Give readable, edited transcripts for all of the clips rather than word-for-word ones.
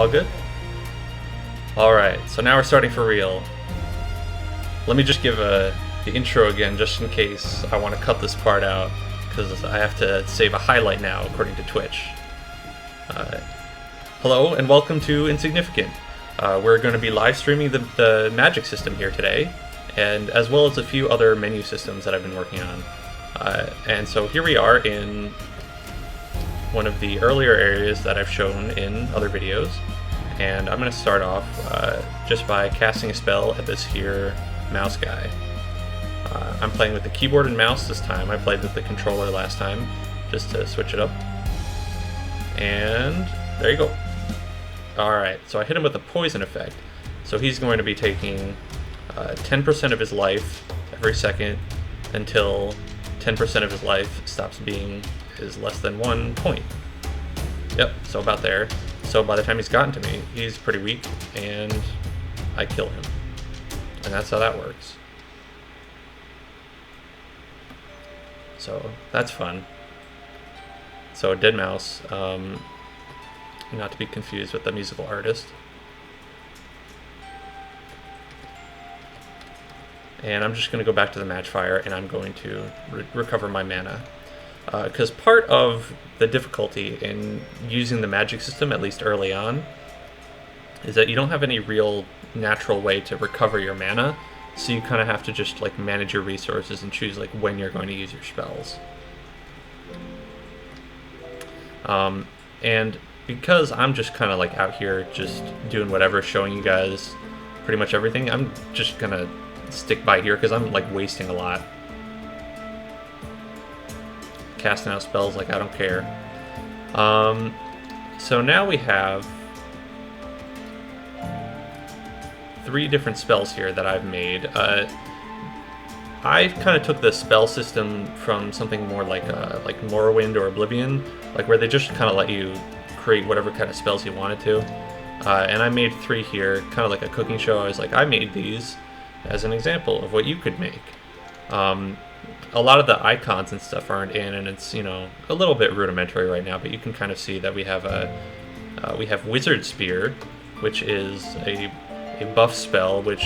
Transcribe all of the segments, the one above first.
All good? Alright, so now we're starting for real. Let me just give the intro again, just in case I want to cut this part out, because I have to save a highlight now, according to Twitch. Hello, and welcome to Insignificant. We're going to be live streaming the magic system here today, and as well as a few other menu systems that I've been working on. And so here we are in one of the earlier areas that I've shown in other videos. And I'm going to start off just by casting a spell at this here mouse guy. I'm playing with the keyboard and mouse this time. I played with the controller last time, just to switch it up. And there you go. Alright, so I hit him with a poison effect. So he's going to be taking 10% of his life every second until 10% of his life is less than 1 point. Yep, so about there. So by the time he's gotten to me, he's pretty weak, and I kill him. And that's how that works. So that's fun. So Dead Mouse, not to be confused with the musical artist. And I'm just going to go back to the Matchfire, and I'm going to recover my mana. Because part of the difficulty in using the magic system, at least early on, is that you don't have any real natural way to recover your mana, so you kind of have to just like manage your resources and choose like when you're going to use your spells. And because I'm just kind of like out here just doing whatever, showing you guys pretty much everything, I'm just gonna stick by here because I'm like wasting a lot. Casting out spells like I don't care. So now we have 3 different spells here that I've made. I kind of took the spell system from something more like Morrowind or Oblivion, like where they just kind of let you create whatever kind of spells you wanted to. And I made 3 here, kind of like a cooking show. I was like, I made these as an example of what you could make. A lot of the icons and stuff aren't in, and it's, you know, a little bit rudimentary right now, but you can kind of see that we have Wizard Spear, which is a buff spell, which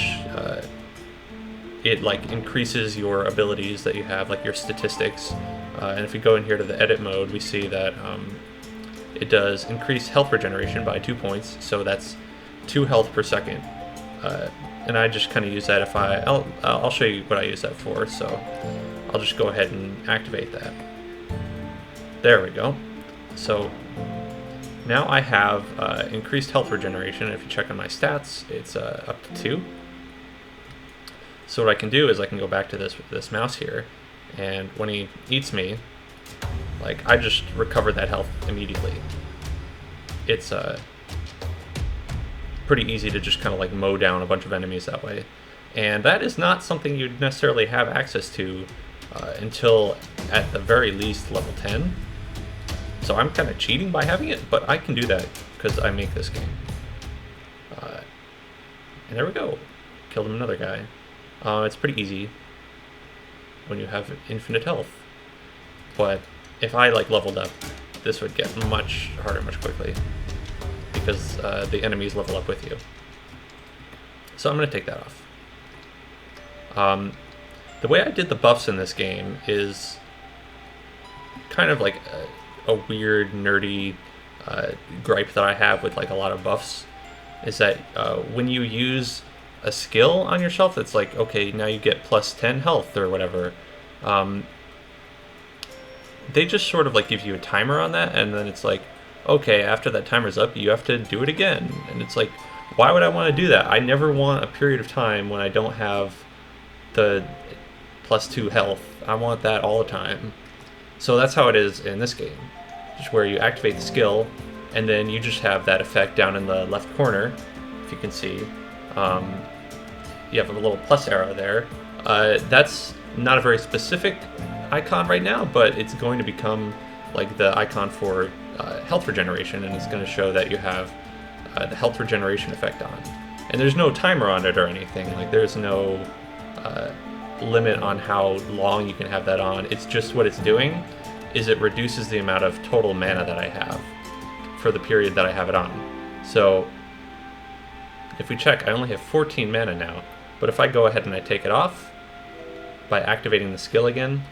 it like increases your abilities that you have, like your statistics. And if we go in here to the edit mode, we see that it does increase health regeneration by 2 points, so that's 2 health per second. And I just kind of use that if I'll show you what I use that for, so I'll just go ahead and activate that. There we go. So now I have increased health regeneration. If you check on my stats, it's up to 2. So what I can do is I can go back to this mouse here, and when he eats me, like, I just recover that health immediately. It's pretty easy to just kind of like mow down a bunch of enemies that way. And that is not something you'd necessarily have access to until at the very least level 10. So I'm kind of cheating by having it, but I can do that because I make this game. And there we go. Killed him another guy. It's pretty easy when you have infinite health. But if I like leveled up, this would get much harder much quickly, because the enemies level up with you. So I'm going to take that off. The way I did the buffs in this game is kind of like a weird, nerdy gripe that I have with like a lot of buffs, is that when you use a skill on yourself that's like, okay, now you get plus 10 health or whatever, they just sort of like give you a timer on that, and then it's like, okay, after that timer's up, you have to do it again. And it's like, why would I want to do that? I never want a period of time when I don't have the plus 2 health. I want that all the time. So that's how it is in this game, just where you activate the skill, and then you just have that effect down in the left corner, if you can see. You have a little plus arrow there. That's not a very specific icon right now, but it's going to become like the icon for health regeneration, and it's going to show that you have the health regeneration effect on. And there's no timer on it or anything. Like, there's no limit on how long you can have that on. It's just, what it's doing is it reduces the amount of total mana that I have for the period that I have it on. So if we check, I only have 14 mana now, but if I go ahead and I take it off by activating the skill again,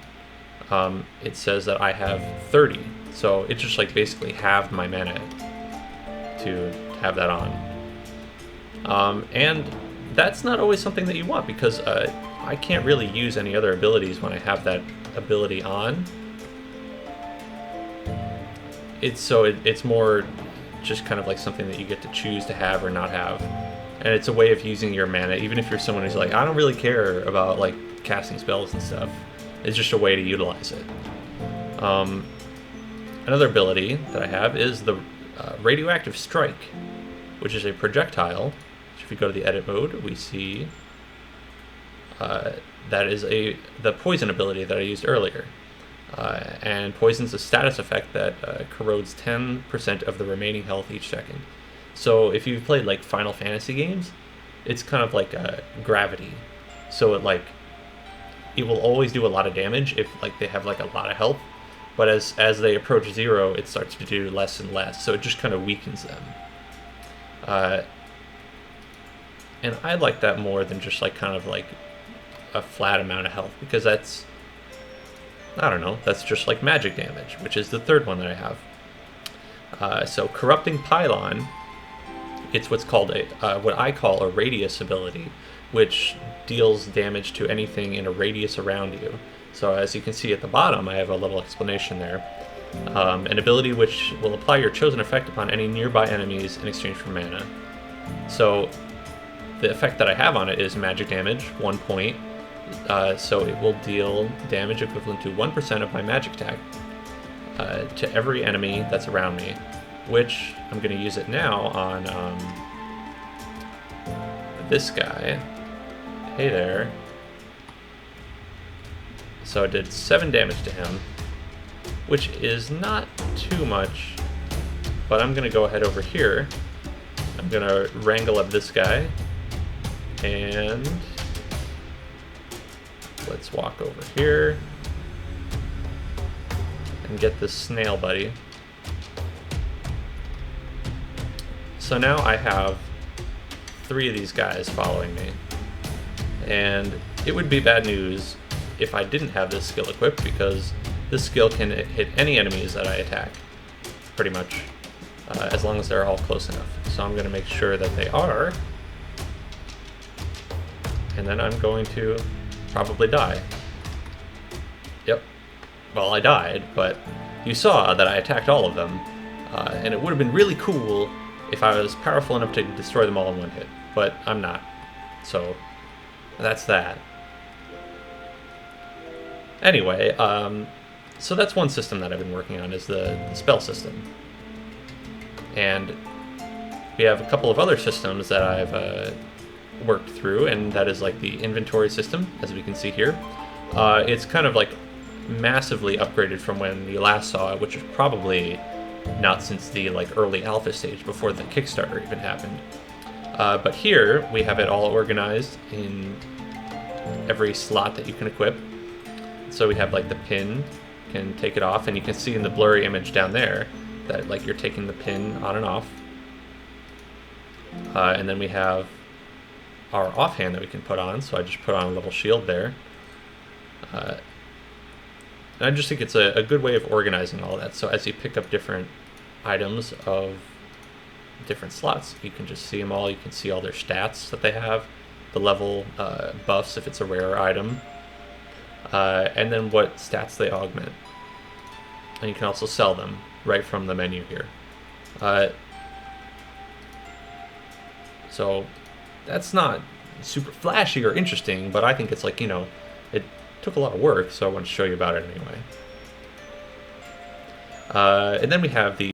it says that I have 30. So it just like basically halved my mana to have that on. And that's not always something that you want, because I can't really use any other abilities when I have that ability on. It's more just kind of like something that you get to choose to have or not have. And it's a way of using your mana, even if you're someone who's like, I don't really care about like casting spells and stuff. It's just a way to utilize it. Another ability that I have is the Radioactive Strike, which is a projectile. If you go to the edit mode, we see that is the poison ability that I used earlier. And poison's a status effect that corrodes 10% of the remaining health each second. So if you've played like Final Fantasy games, it's kind of like gravity. So it will always do a lot of damage if like they have like a lot of health, but as they approach 0, it starts to do less and less. So it just kind of weakens them. And I like that more than just like kind of like a flat amount of health, because that's, I don't know, that's just like magic damage, which is the third one that I have. So Corrupting Pylon, it's what's called what I call a radius ability, which deals damage to anything in a radius around you. So as you can see at the bottom, I have a little explanation there. An ability which will apply your chosen effect upon any nearby enemies in exchange for mana. So the effect that I have on it is magic damage, 1 point. So it will deal damage equivalent to 1% of my magic attack to every enemy that's around me, which I'm going to use it now on this guy. Hey there. So I did 7 damage to him, which is not too much, but I'm going to go ahead over here. I'm going to wrangle up this guy, and let's walk over here and get this snail buddy. So now I have 3 of these guys following me, and it would be bad news if I didn't have this skill equipped, because this skill can hit any enemies that I attack, pretty much, as long as they're all close enough. So I'm going to make sure that they are, and then I'm going to probably die. Yep. Well, I died, but you saw that I attacked all of them, and it would have been really cool if I was powerful enough to destroy them all in one hit, but I'm not. So that's that. Anyway, so that's one system that I've been working on, is the spell system. And we have a couple of other systems that I've worked through, and that is like the inventory system, as we can see here. It's kind of like massively upgraded from when you last saw it, which is probably not since the like early alpha stage, before the Kickstarter even happened. But here we have it all organized in every slot that you can equip. So we have like the pin, can take it off, and you can see in the blurry image down there that like you're taking the pin on and off. And then we have our offhand that we can put on, so I just put on a little shield there. And I just think it's a good way of organizing all that. So as you pick up different items of different slots, you can just see them all. You can see all their stats that they have, the level buffs if it's a rare item, and then what stats they augment. And you can also sell them right from the menu here. So that's not super flashy or interesting, but I think it's like, you know, it took a lot of work, so I want to show you about it anyway. And then we have the